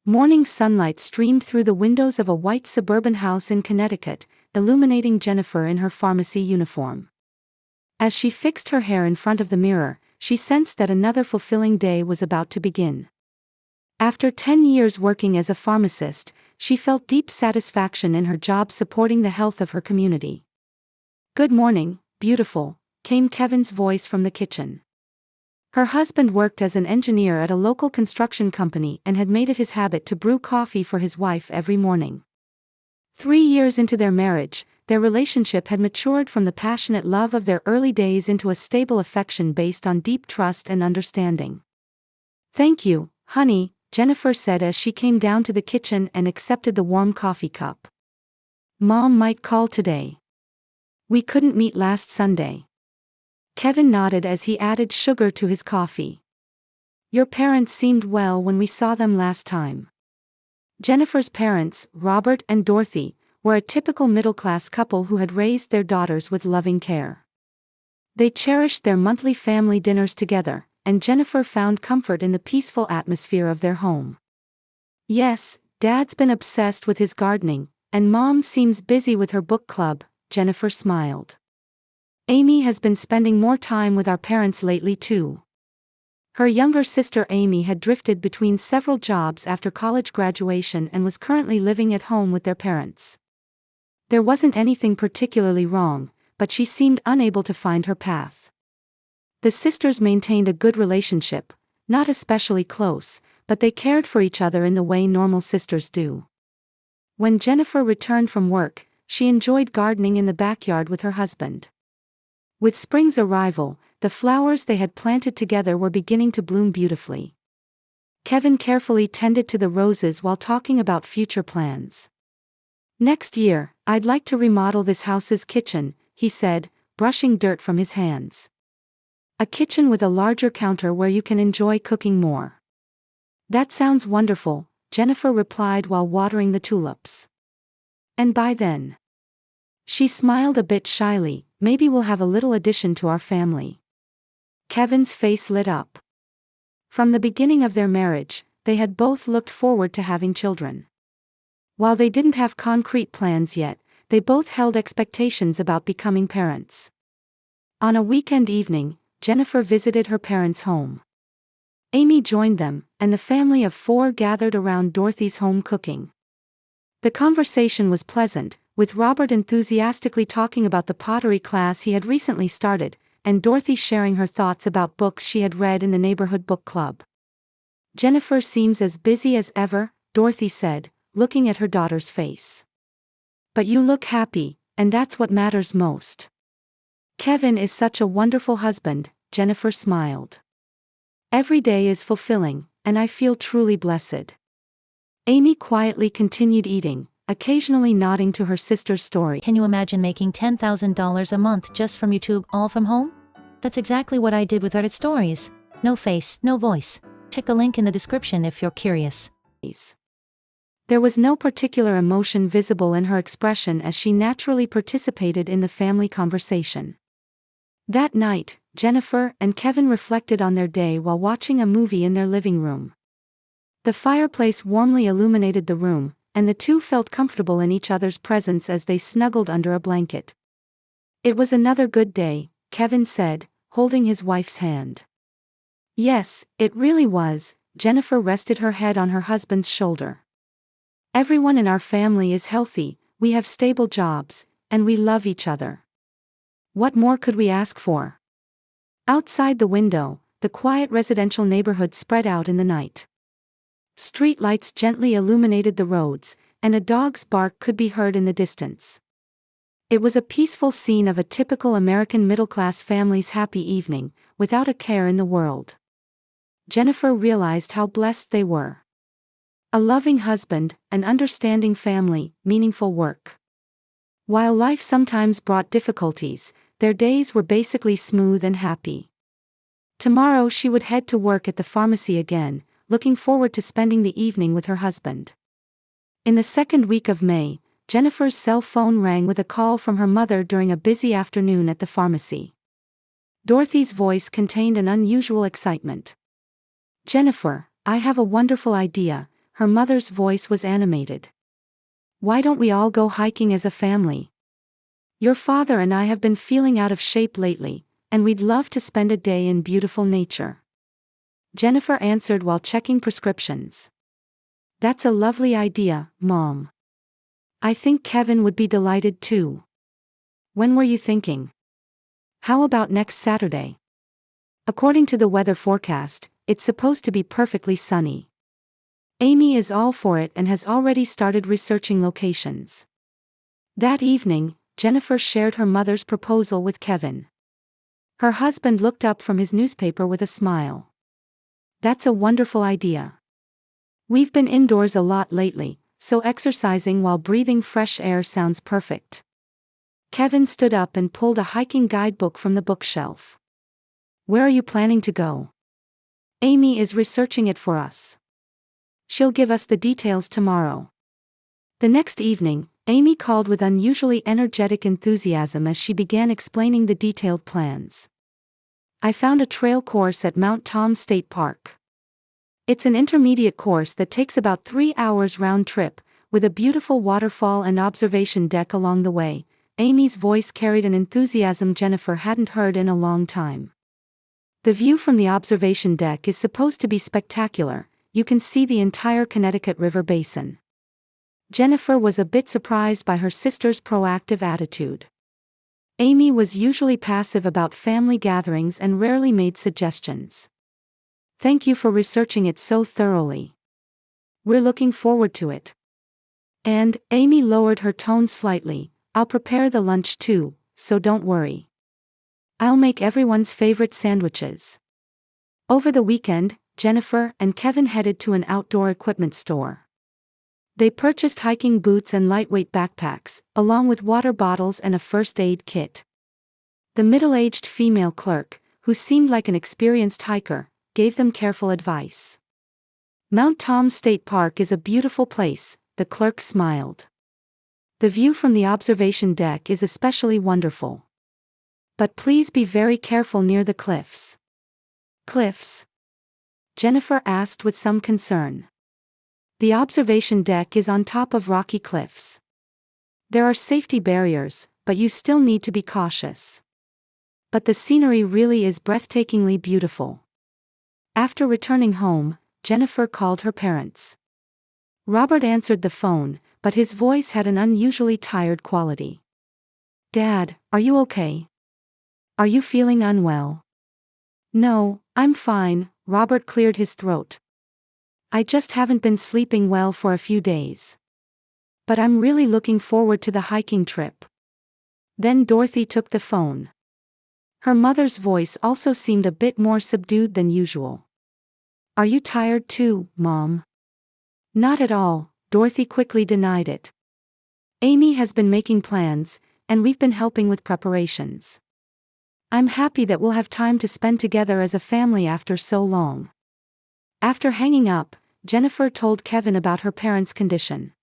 Morning sunlight streamed through the windows of a white suburban house in Connecticut, illuminating Jennifer in her pharmacy uniform. As she fixed her hair in front of the mirror, she sensed that another fulfilling day was about to begin. After 10 years working as a pharmacist, she felt deep satisfaction in her job supporting the health of her community. "Good morning, beautiful," came Kevin's voice from the kitchen. Her husband worked as an engineer at a local construction company and had made it his habit to brew coffee for his wife every morning. 3 years into their marriage, their relationship had matured from the passionate love of their early days into a stable affection based on deep trust and understanding. "Thank you, honey," Jennifer said as she came down to the kitchen and accepted the warm coffee cup. "Mom might call today. We couldn't meet last Sunday." Kevin nodded as he added sugar to his coffee. "Your parents seemed well when we saw them last time." Jennifer's parents, Robert and Dorothy, were a typical middle-class couple who had raised their daughters with loving care. They cherished their monthly family dinners together, and Jennifer found comfort in the peaceful atmosphere of their home. "Yes, Dad's been obsessed with his gardening, and Mom seems busy with her book club," Jennifer smiled. "Amy has been spending more time with our parents lately too." Her younger sister Amy had drifted between several jobs after college graduation and was currently living at home with their parents. There wasn't anything particularly wrong, but she seemed unable to find her path. The sisters maintained a good relationship, not especially close, but they cared for each other in the way normal sisters do. When Jennifer returned from work, she enjoyed gardening in the backyard with her husband. With spring's arrival, the flowers they had planted together were beginning to bloom beautifully. Kevin carefully tended to the roses while talking about future plans. "Next year, I'd like to remodel this house's kitchen," he said, brushing dirt from his hands. "A kitchen with a larger counter where you can enjoy cooking more." "That sounds wonderful," Jennifer replied while watering the tulips. "And by then?" She smiled a bit shyly. "Maybe we'll have a little addition to our family." Kevin's face lit up. From the beginning of their marriage, they had both looked forward to having children. While they didn't have concrete plans yet, they both held expectations about becoming parents. On a weekend evening, Jennifer visited her parents' home. Amy joined them, and the family of 4 gathered around Dorothy's home cooking. The conversation was pleasant, with Robert enthusiastically talking about the pottery class he had recently started, and Dorothy sharing her thoughts about books she had read in the neighborhood book club. "Jennifer seems as busy as ever," Dorothy said, looking at her daughter's face. "But you look happy, and that's what matters most." "Kevin is such a wonderful husband," Jennifer smiled. "Every day is fulfilling, and I feel truly blessed." Amy quietly continued eating, occasionally nodding to her sister's story. "Can you imagine making $10,000 a month just from YouTube, all from home? That's exactly what I did with Reddit stories. No face, no voice. Check the link in the description if you're curious." There was no particular emotion visible in her expression as she naturally participated in the family conversation. That night, Jennifer and Kevin reflected on their day while watching a movie in their living room. The fireplace warmly illuminated the room, and the two felt comfortable in each other's presence as they snuggled under a blanket. "It was another good day," Kevin said, holding his wife's hand. "Yes, it really was," Jennifer rested her head on her husband's shoulder. "Everyone in our family is healthy, we have stable jobs, and we love each other. What more could we ask for?" Outside the window, the quiet residential neighborhood spread out in the night. Street lights gently illuminated the roads, and a dog's bark could be heard in the distance. It was a peaceful scene of a typical American middle-class family's happy evening, without a care in the world. Jennifer realized how blessed they were. A loving husband, an understanding family, meaningful work. While life sometimes brought difficulties, their days were basically smooth and happy. Tomorrow she would head to work at the pharmacy again, looking forward to spending the evening with her husband. In the second week of May, Jennifer's cell phone rang with a call from her mother during a busy afternoon at the pharmacy. Dorothy's voice contained an unusual excitement. "Jennifer, I have a wonderful idea. her mother's voice was animated. "Why don't we all go hiking as a family? Your father and I have been feeling out of shape lately, and we'd love to spend a day in beautiful nature." Jennifer answered while checking prescriptions. "That's a lovely idea, Mom. I think Kevin would be delighted too. When were you thinking? How about next Saturday? According to the weather forecast, it's supposed to be perfectly sunny." Amy is all for it and has already started researching locations. That evening, Jennifer shared her mother's proposal with Kevin. Her husband looked up from his newspaper with a smile. "That's a wonderful idea. We've been indoors a lot lately, so exercising while breathing fresh air sounds perfect." Kevin stood up and pulled a hiking guidebook from the bookshelf. "Where are you planning to go?" "Amy is researching it for us. She'll give us the details tomorrow." The next evening, Amy called with unusually energetic enthusiasm as she began explaining the detailed plans. "I found a trail course at Mount Tom State Park. It's an intermediate course that takes about 3 hours round trip, with a beautiful waterfall and observation deck along the way." Amy's voice carried an enthusiasm Jennifer hadn't heard in a long time. "The view from the observation deck is supposed to be spectacular. You can see the entire Connecticut River basin." Jennifer was a bit surprised by her sister's proactive attitude. Amy was usually passive about family gatherings and rarely made suggestions. "Thank you for researching it so thoroughly. We're looking forward to it. And," Amy lowered her tone slightly, "I'll prepare the lunch too, so don't worry. I'll make everyone's favorite sandwiches." Over the weekend, Jennifer and Kevin headed to an outdoor equipment store. They purchased hiking boots and lightweight backpacks, along with water bottles and a first aid kit. The middle-aged female clerk, who seemed like an experienced hiker, gave them careful advice. "Mount Tom State Park is a beautiful place," the clerk smiled. "The view from the observation deck is especially wonderful. But please be very careful near the cliffs." "Cliffs?" Jennifer asked with some concern. "The observation deck is on top of rocky cliffs. There are safety barriers, but you still need to be cautious. But the scenery really is breathtakingly beautiful." After returning home, Jennifer called her parents. Robert answered the phone, but his voice had an unusually tired quality. "Dad, are you okay? Are you feeling unwell?" "No, I'm fine," Robert cleared his throat. "I just haven't been sleeping well for a few days. But I'm really looking forward to the hiking trip." Then Dorothy took the phone. Her mother's voice also seemed a bit more subdued than usual. "Are you tired too, Mom?" "Not at all," Dorothy quickly denied it. "Amy has been making plans, and we've been helping with preparations. I'm happy that we'll have time to spend together as a family after so long." After hanging up, Jennifer told Kevin about her parents' condition.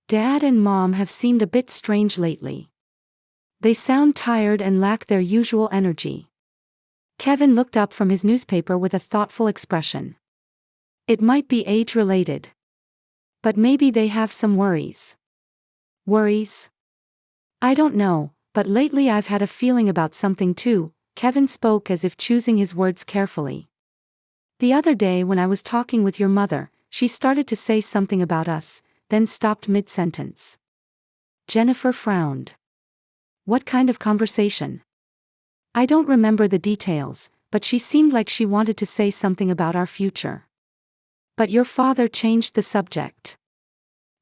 "Dad and Mom have seemed a bit strange lately. They sound tired and lack their usual energy." Kevin looked up from his newspaper with a thoughtful expression. "It might be age-related. But maybe they have some worries." "Worries?" "I don't know, but lately I've had a feeling about something too." Kevin spoke as if choosing his words carefully. "The other day when I was talking with your mother, she started to say something about us, then stopped mid-sentence." Jennifer frowned. "What kind of conversation?" "I don't remember the details, but she seemed like she wanted to say something about our future. But your father changed the subject."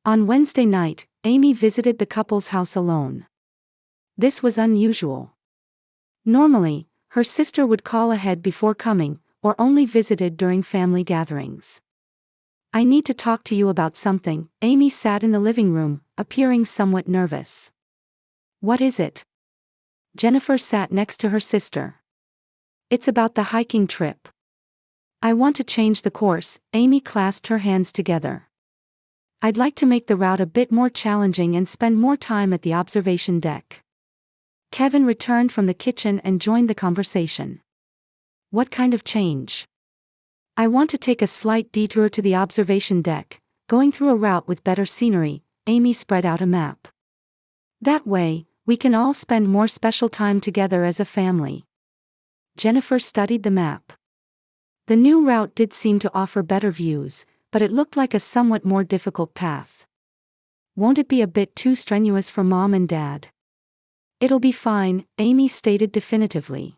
On Wednesday night, Amy visited the couple's house alone. This was unusual. Normally, her sister would call ahead before coming, or only visited during family gatherings. "I need to talk to you about something." Amy sat in the living room, appearing somewhat nervous. "What is it?" Jennifer sat next to her sister. "It's about the hiking trip. I want to change the course." Amy clasped her hands together. "I'd like to make the route a bit more challenging and spend more time at the observation deck." Kevin returned from the kitchen and joined the conversation. "What kind of change?" "I want to take a slight detour to the observation deck, going through a route with better scenery, Amy spread out a map. That way, we can all spend more special time together as a family. Jennifer studied the map. The new route did seem to offer better views, but it looked like a somewhat more difficult path. Won't it be a bit too strenuous for Mom and Dad? It'll be fine, Amy stated definitively.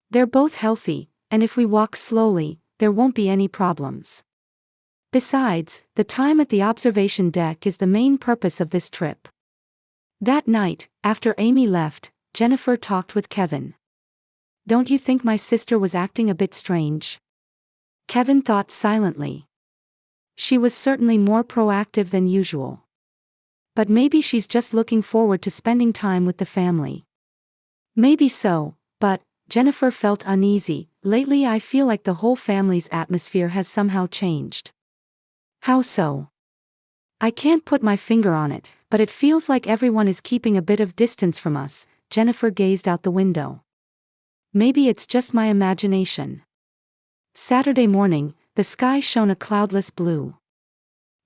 They're both healthy, and if we walk slowly, there won't be any problems. Besides, the time at the observation deck is the main purpose of this trip. That night, after Amy left, Jennifer talked with Kevin. Don't you think my sister was acting a bit strange? Kevin thought silently. She was certainly more proactive than usual. But maybe she's just looking forward to spending time with the family. Maybe so, but, Jennifer felt uneasy. Lately I feel like the whole family's atmosphere has somehow changed. How so? I can't put my finger on it, but it feels like everyone is keeping a bit of distance from us. Jennifer gazed out the window. Maybe it's just my imagination. Saturday morning, the sky shone a cloudless blue.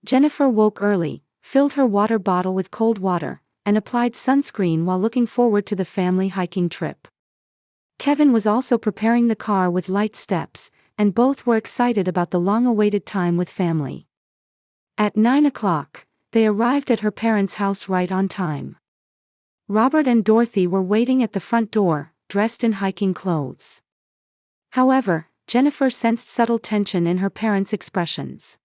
Jennifer woke early, filled her water bottle with cold water, and applied sunscreen while looking forward to the family hiking trip. Kevin was also preparing the car with light steps, and both were excited about the long-awaited time with family. At 9 o'clock, they arrived at her parents' house right on time. Robert and Dorothy were waiting at the front door, dressed in hiking clothes. However, Jennifer sensed subtle tension in her parents' expressions.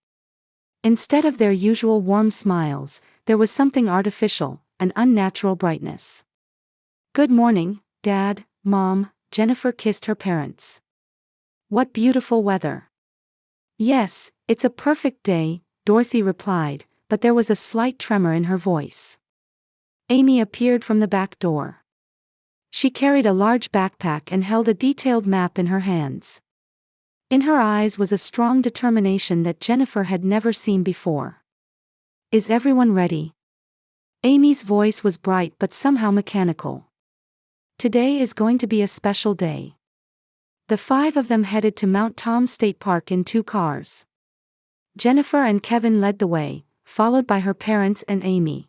Instead of their usual warm smiles, there was something artificial, an unnatural brightness. Good morning, Dad, Mom, Jennifer kissed her parents. What beautiful weather. Yes, it's a perfect day, Dorothy replied, but there was a slight tremor in her voice. Amy appeared from the back door. She carried a large backpack and held a detailed map in her hands. In her eyes was a strong determination that Jennifer had never seen before. Is everyone ready? Amy's voice was bright but somehow mechanical. Today is going to be a special day. The five of them headed to Mount Tom State Park in 2 cars. Jennifer and Kevin led the way, followed by her parents and Amy.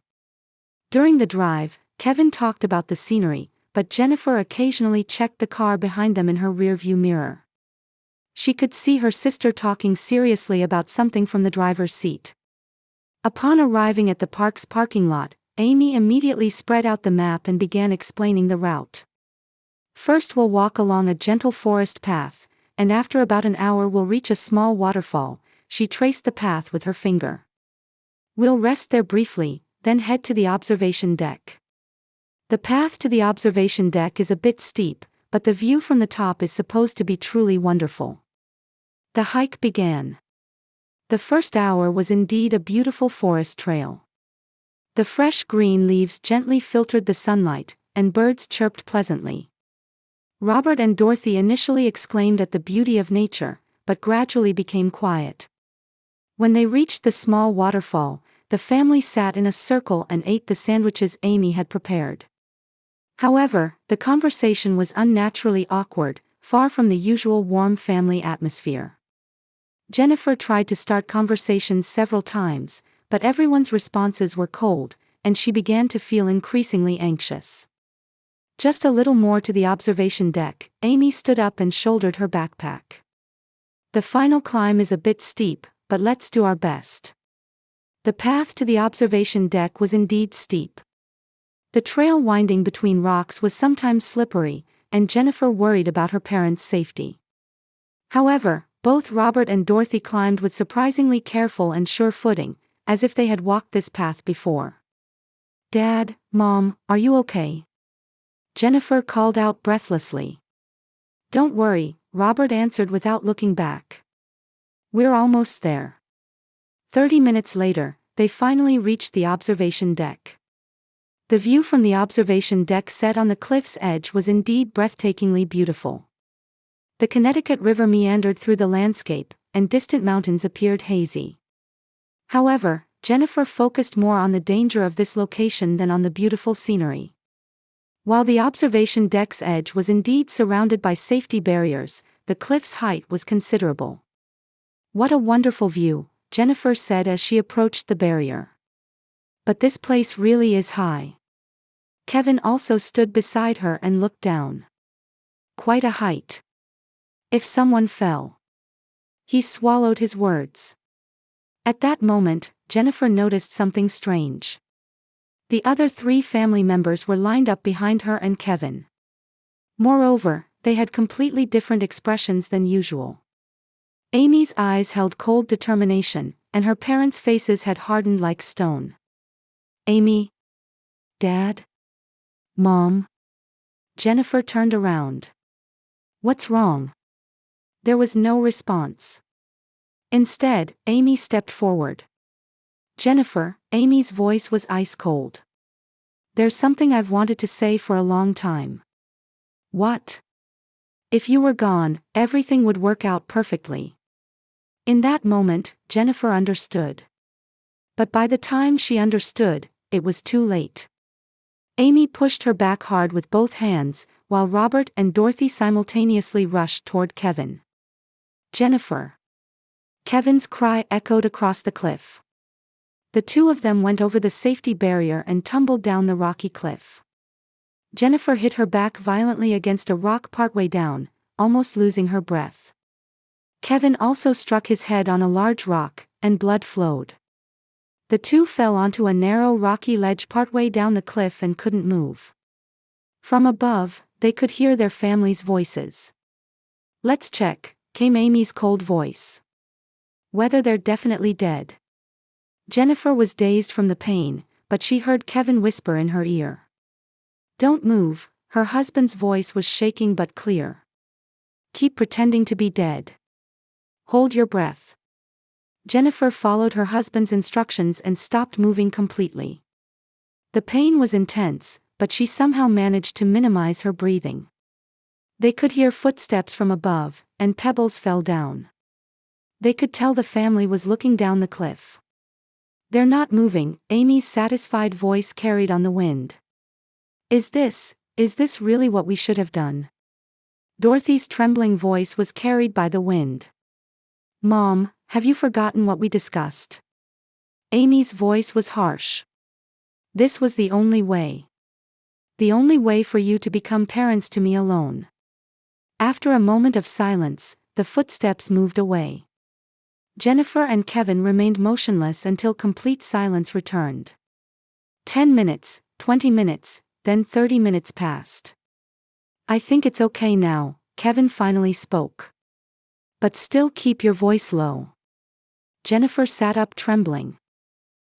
During the drive, Kevin talked about the scenery, but Jennifer occasionally checked the car behind them in her rearview mirror. She could see her sister talking seriously about something from the driver's seat. Upon arriving at the park's parking lot, Amy immediately spread out the map and began explaining the route. First we'll walk along a gentle forest path, and after about an hour we'll reach a small waterfall. She traced the path with her finger. We'll rest there briefly, then head to the observation deck. The path to the observation deck is a bit steep, but the view from the top is supposed to be truly wonderful. The hike began. The first hour was indeed a beautiful forest trail. The fresh green leaves gently filtered the sunlight, and birds chirped pleasantly. Robert and Dorothy initially exclaimed at the beauty of nature, but gradually became quiet. When they reached the small waterfall, the family sat in a circle and ate the sandwiches Amy had prepared. However, the conversation was unnaturally awkward, far from the usual warm family atmosphere. Jennifer tried to start conversations several times, but everyone's responses were cold, and she began to feel increasingly anxious. Just a little more to the observation deck, Amy stood up and shouldered her backpack. The final climb is a bit steep, but let's do our best. The path to the observation deck was indeed steep. The trail winding between rocks was sometimes slippery, and Jennifer worried about her parents' safety. However, both Robert and Dorothy climbed with surprisingly careful and sure footing, as if they had walked this path before. Dad, Mom, are you okay? Jennifer called out breathlessly. Don't worry, Robert answered without looking back. We're almost there. 30 minutes later, they finally reached the observation deck. The view from the observation deck set on the cliff's edge was indeed breathtakingly beautiful. The Connecticut River meandered through the landscape, and distant mountains appeared hazy. However, Jennifer focused more on the danger of this location than on the beautiful scenery. While the observation deck's edge was indeed surrounded by safety barriers, the cliff's height was considerable. What a wonderful view, Jennifer said as she approached the barrier. But this place really is high. Kevin also stood beside her and looked down. Quite a height. If someone fell. He swallowed his words. At that moment, Jennifer noticed something strange. The other 3 family members were lined up behind her and Kevin. Moreover, they had completely different expressions than usual. Amy's eyes held cold determination, and her parents' faces had hardened like stone. Amy? Dad? Mom? Jennifer turned around. What's wrong? There was no response. Instead, Amy stepped forward. Jennifer, Amy's voice was ice cold. There's something I've wanted to say for a long time. What? If you were gone, everything would work out perfectly. In that moment, Jennifer understood. But by the time she understood, it was too late. Amy pushed her back hard with both hands, while Robert and Dorothy simultaneously rushed toward Kevin. Jennifer. Kevin's cry echoed across the cliff. The 2 of them went over the safety barrier and tumbled down the rocky cliff. Jennifer hit her back violently against a rock partway down, almost losing her breath. Kevin also struck his head on a large rock, and blood flowed. The 2 fell onto a narrow rocky ledge partway down the cliff and couldn't move. From above, they could hear their families' voices. Let's check, came Amy's cold voice. Whether they're definitely dead. Jennifer was dazed from the pain, but she heard Kevin whisper in her ear. Don't move, her husband's voice was shaking but clear. Keep pretending to be dead. Hold your breath. Jennifer followed her husband's instructions and stopped moving completely. The pain was intense, but she somehow managed to minimize her breathing. They could hear footsteps from above, and pebbles fell down. They could tell the family was looking down the cliff. They're not moving, Amy's satisfied voice carried on the wind. Is this really what we should have done? Dorothy's trembling voice was carried by the wind. Mom, have you forgotten what we discussed? Amy's voice was harsh. This was the only way. The only way for you to become parents to me alone. After a moment of silence, the footsteps moved away. Jennifer and Kevin remained motionless until complete silence returned. 10 minutes, 20 minutes, then 30 minutes passed. I think it's okay now, Kevin finally spoke. But still keep your voice low. Jennifer sat up trembling.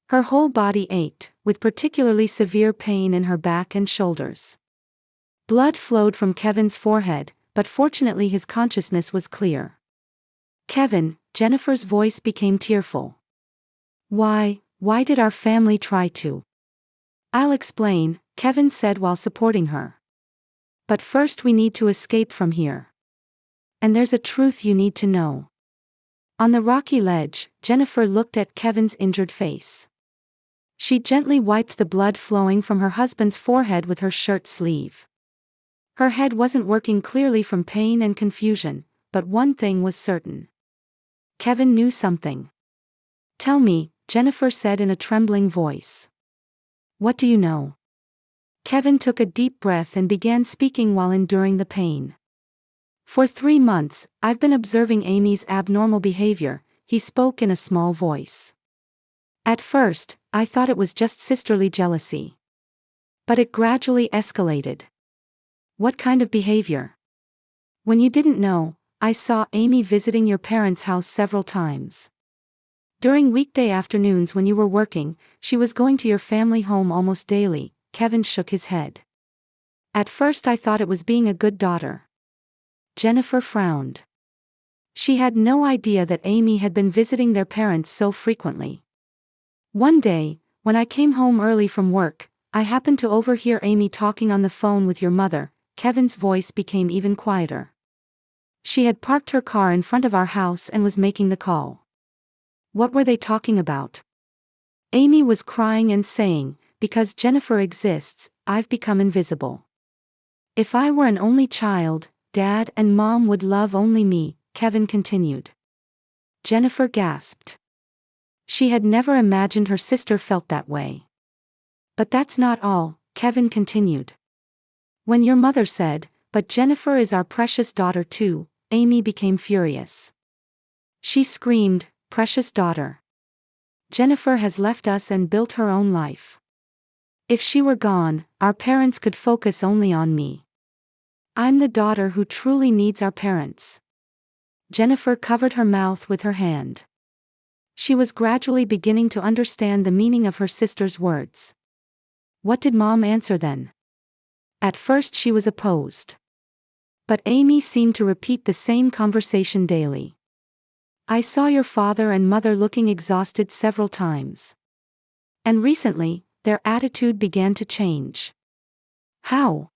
Her whole body ached, with particularly severe pain in her back and shoulders. Blood flowed from Kevin's forehead, but fortunately his consciousness was clear. Kevin, Jennifer's voice became tearful. Why did our family try to? I'll explain, Kevin said while supporting her. But first we need to escape from here. And there's a truth you need to know. On the rocky ledge, Jennifer looked at Kevin's injured face. She gently wiped the blood flowing from her husband's forehead with her shirt sleeve. Her head wasn't working clearly from pain and confusion, but one thing was certain. Kevin knew something. Tell me, Jennifer said in a trembling voice. What do you know? Kevin took a deep breath and began speaking while enduring the pain. For 3 months, I've been observing Amy's abnormal behavior, he spoke in a small voice. At first, I thought it was just sisterly jealousy. But it gradually escalated. What kind of behavior? When you didn't know, I saw Amy visiting your parents' house several times. During weekday afternoons when you were working, she was going to your family home almost daily, Kevin shook his head. At first I thought it was being a good daughter. Jennifer frowned. She had no idea that Amy had been visiting their parents so frequently. One day, when I came home early from work, I happened to overhear Amy talking on the phone with your mother. Kevin's voice became even quieter. She had parked her car in front of our house and was making the call. What were they talking about? Amy was crying and saying, because Jennifer exists, I've become invisible. If I were an only child, Dad and Mom would love only me, Kevin continued. Jennifer gasped. She had never imagined her sister felt that way. But that's not all, Kevin continued. When your mother said, "But Jennifer is our precious daughter too," Amy became furious. She screamed, "Precious daughter. Jennifer has left us and built her own life. If she were gone, our parents could focus only on me. I'm the daughter who truly needs our parents." Jennifer covered her mouth with her hand. She was gradually beginning to understand the meaning of her sister's words. What did Mom answer then? At first she was opposed. But Amy seemed to repeat the same conversation daily. "I saw your father and mother looking exhausted several times. And recently, their attitude began to change." "How?"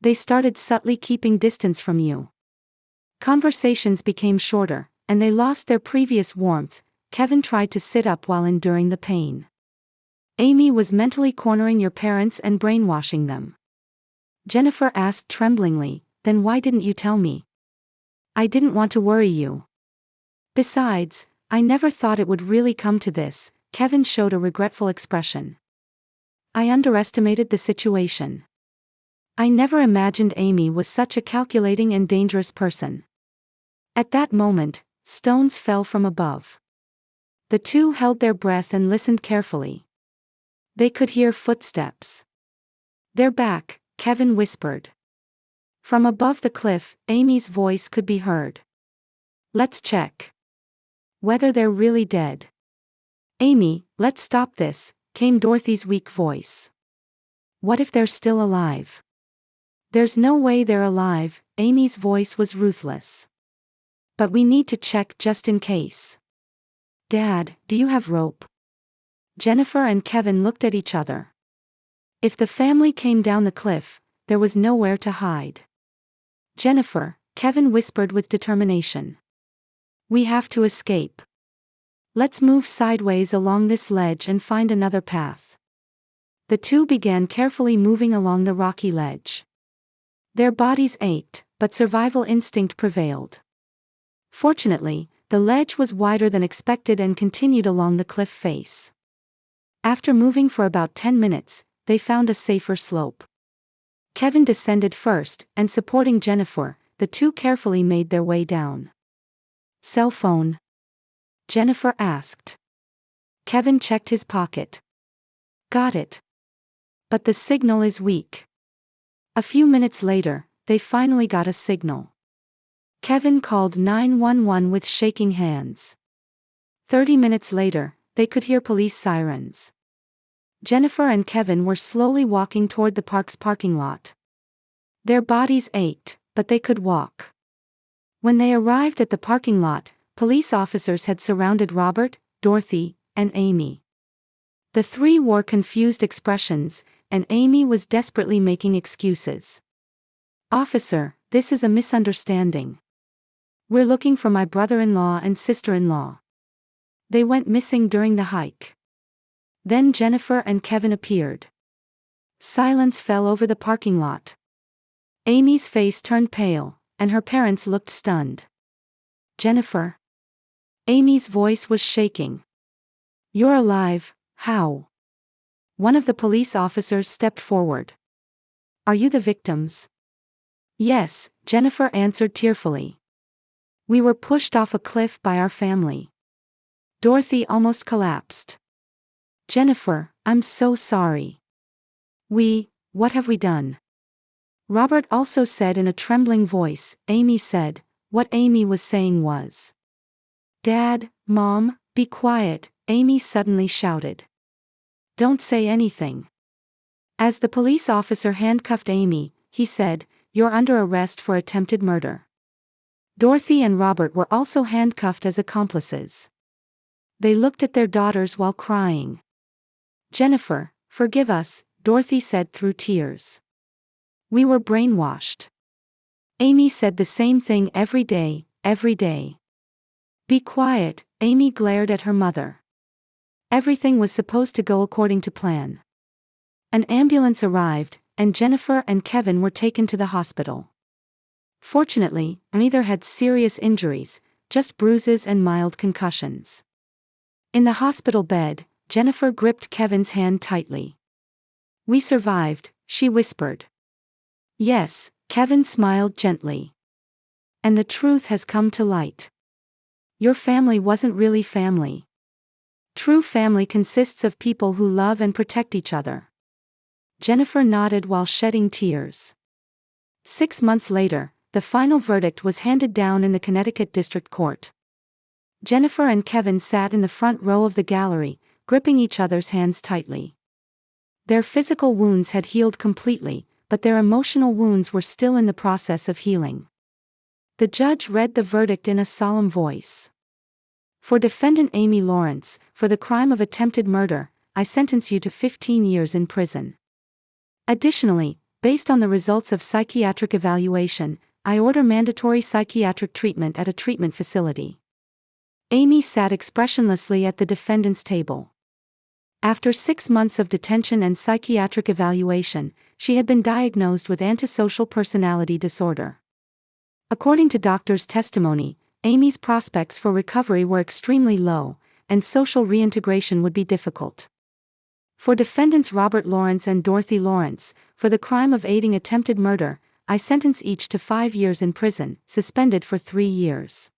"They started subtly keeping distance from you. Conversations became shorter, and they lost their previous warmth." Kevin tried to sit up while enduring the pain. "Amy was mentally cornering your parents and brainwashing them." Jennifer asked tremblingly, "Then why didn't you tell me?" "I didn't want to worry you. Besides, I never thought it would really come to this." Kevin showed a regretful expression. "I underestimated the situation. I never imagined Amy was such a calculating and dangerous person." At that moment, stones fell from above. The two held their breath and listened carefully. They could hear footsteps. "They're back," Kevin whispered. From above the cliff, Amy's voice could be heard. "Let's check whether they're really dead." "Amy, let's stop this," came Dorothy's weak voice. "What if they're still alive?" "There's no way they're alive," Amy's voice was ruthless. "But we need to check just in case." "Dad, do you have rope?" Jennifer and Kevin looked at each other. If the family came down the cliff, there was nowhere to hide. "Jennifer," Kevin whispered with determination. "We have to escape. Let's move sideways along this ledge and find another path." The two began carefully moving along the rocky ledge. Their bodies ached, but survival instinct prevailed. Fortunately, the ledge was wider than expected and continued along the cliff face. After moving for about 10 minutes, they found a safer slope. Kevin descended first, and supporting Jennifer, the two carefully made their way down. "Cell phone?" Jennifer asked. Kevin checked his pocket. "Got it. But the signal is weak." A few minutes later, they finally got a signal. Kevin called 911 with shaking hands. 30 minutes later, they could hear police sirens. Jennifer and Kevin were slowly walking toward the park's parking lot. Their bodies ached, but they could walk. When they arrived at the parking lot, police officers had surrounded Robert, Dorothy, and Amy. The three wore confused expressions, and Amy was desperately making excuses. "Officer, this is a misunderstanding. We're looking for my brother-in-law and sister-in-law. They went missing during the hike." Then Jennifer and Kevin appeared. Silence fell over the parking lot. Amy's face turned pale, and her parents looked stunned. "Jennifer?" Amy's voice was shaking. "You're alive, how?" One of the police officers stepped forward. "Are you the victims?" "Yes," Jennifer answered tearfully. "We were pushed off a cliff by our family." Dorothy almost collapsed. "Jennifer, I'm so sorry. What have we done?" Robert also said in a trembling voice. Amy said. What Amy was saying was, "Dad, Mom, be quiet," Amy suddenly shouted. "Don't say anything." As the police officer handcuffed Amy, he said, "You're under arrest for attempted murder." Dorothy and Robert were also handcuffed as accomplices. They looked at their daughters while crying. "Jennifer, forgive us," Dorothy said through tears. "We were brainwashed." Amy said the same thing every day, every day. "Be quiet," Amy glared at her mother. Everything was supposed to go according to plan. An ambulance arrived, and Jennifer and Kevin were taken to the hospital. Fortunately, neither had serious injuries, just bruises and mild concussions. In the hospital bed, Jennifer gripped Kevin's hand tightly. "We survived," she whispered. "Yes," Kevin smiled gently. "And the truth has come to light. Your family wasn't really family. True family consists of people who love and protect each other." Jennifer nodded while shedding tears. 6 months later, the final verdict was handed down in the Connecticut District Court. Jennifer and Kevin sat in the front row of the gallery, gripping each other's hands tightly. Their physical wounds had healed completely, but their emotional wounds were still in the process of healing. The judge read the verdict in a solemn voice. "For defendant Amy Lawrence, for the crime of attempted murder, I sentence you to 15 years in prison. Additionally, based on the results of psychiatric evaluation, I order mandatory psychiatric treatment at a treatment facility." Amy sat expressionlessly at the defendant's table. After 6 months of detention and psychiatric evaluation, she had been diagnosed with antisocial personality disorder. According to doctors' testimony, Amy's prospects for recovery were extremely low, and social reintegration would be difficult. For defendants Robert Lawrence and Dorothy Lawrence, for the crime of aiding attempted murder, I sentence each to 5 years in prison, suspended for 3 years.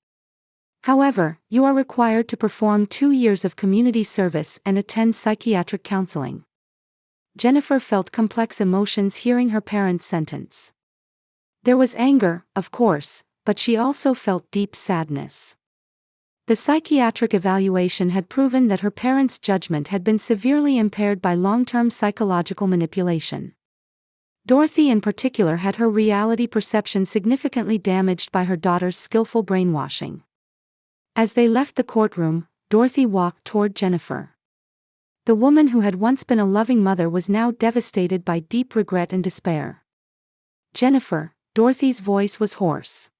However, you are required to perform 2 years of community service and attend psychiatric counseling. Jennifer felt complex emotions hearing her parents' sentence. There was anger, of course, but she also felt deep sadness. The psychiatric evaluation had proven that her parents' judgment had been severely impaired by long-term psychological manipulation. Dorothy in particular had her reality perception significantly damaged by her daughter's skillful brainwashing. As they left the courtroom, Dorothy walked toward Jennifer. The woman who had once been a loving mother was now devastated by deep regret and despair. "Jennifer," Dorothy's voice was hoarse.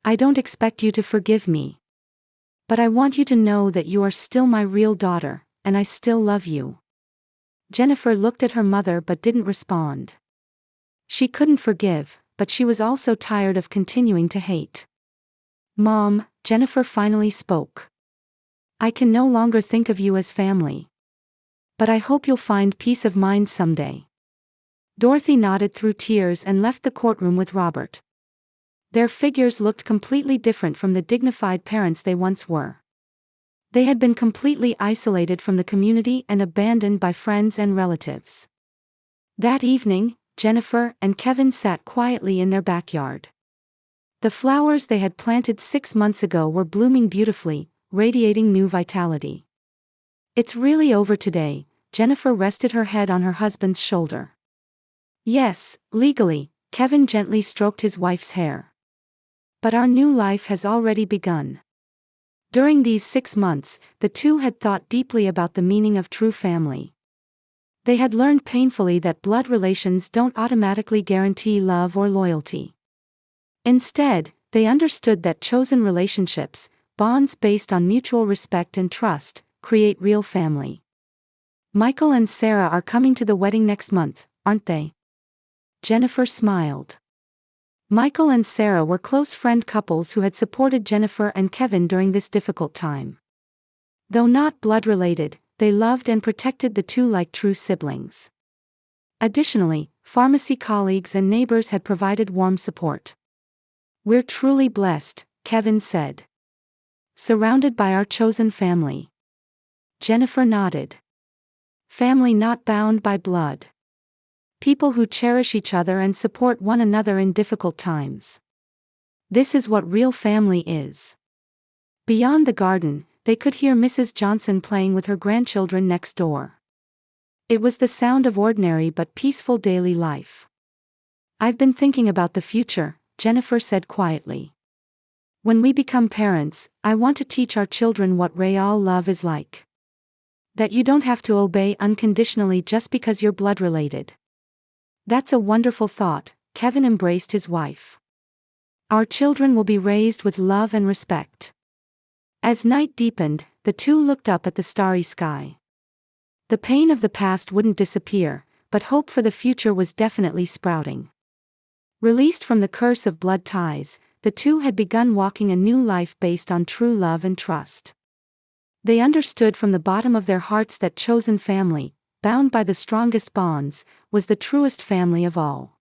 "I don't expect you to forgive me. But I want you to know that you are still my real daughter, and I still love you." Jennifer looked at her mother but didn't respond. She couldn't forgive, but she was also tired of continuing to hate. "Mom," Jennifer finally spoke. "I can no longer think of you as family. But I hope you'll find peace of mind someday." Dorothy nodded through tears and left the courtroom with Robert. Their figures looked completely different from the dignified parents they once were. They had been completely isolated from the community and abandoned by friends and relatives. That evening, Jennifer and Kevin sat quietly in their backyard. The flowers they had planted 6 months ago were blooming beautifully, radiating new vitality. "It's really over today," Jennifer rested her head on her husband's shoulder. "Yes, legally," Kevin gently stroked his wife's hair. "But our new life has already begun." During these 6 months, the two had thought deeply about the meaning of true family. They had learned painfully that blood relations don't automatically guarantee love or loyalty. Instead, they understood that chosen relationships, bonds based on mutual respect and trust, create real family. "Michael and Sarah are coming to the wedding next month, aren't they?" Jennifer smiled. Michael and Sarah were close friend couples who had supported Jennifer and Kevin during this difficult time. Though not blood-related, they loved and protected the two like true siblings. Additionally, pharmacy colleagues and neighbors had provided warm support. "We're truly blessed," Kevin said. "Surrounded by our chosen family." Jennifer nodded. "Family not bound by blood. People who cherish each other and support one another in difficult times. This is what real family is." Beyond the garden, they could hear Mrs. Johnson playing with her grandchildren next door. It was the sound of ordinary but peaceful daily life. "I've been thinking about the future," Jennifer said quietly. "When we become parents, I want to teach our children what real love is like. That you don't have to obey unconditionally just because you're blood-related." "That's a wonderful thought," Kevin embraced his wife. "Our children will be raised with love and respect." As night deepened, the two looked up at the starry sky. The pain of the past wouldn't disappear, but hope for the future was definitely sprouting. Released from the curse of blood ties, the two had begun walking a new life based on true love and trust. They understood from the bottom of their hearts that chosen family, bound by the strongest bonds, was the truest family of all.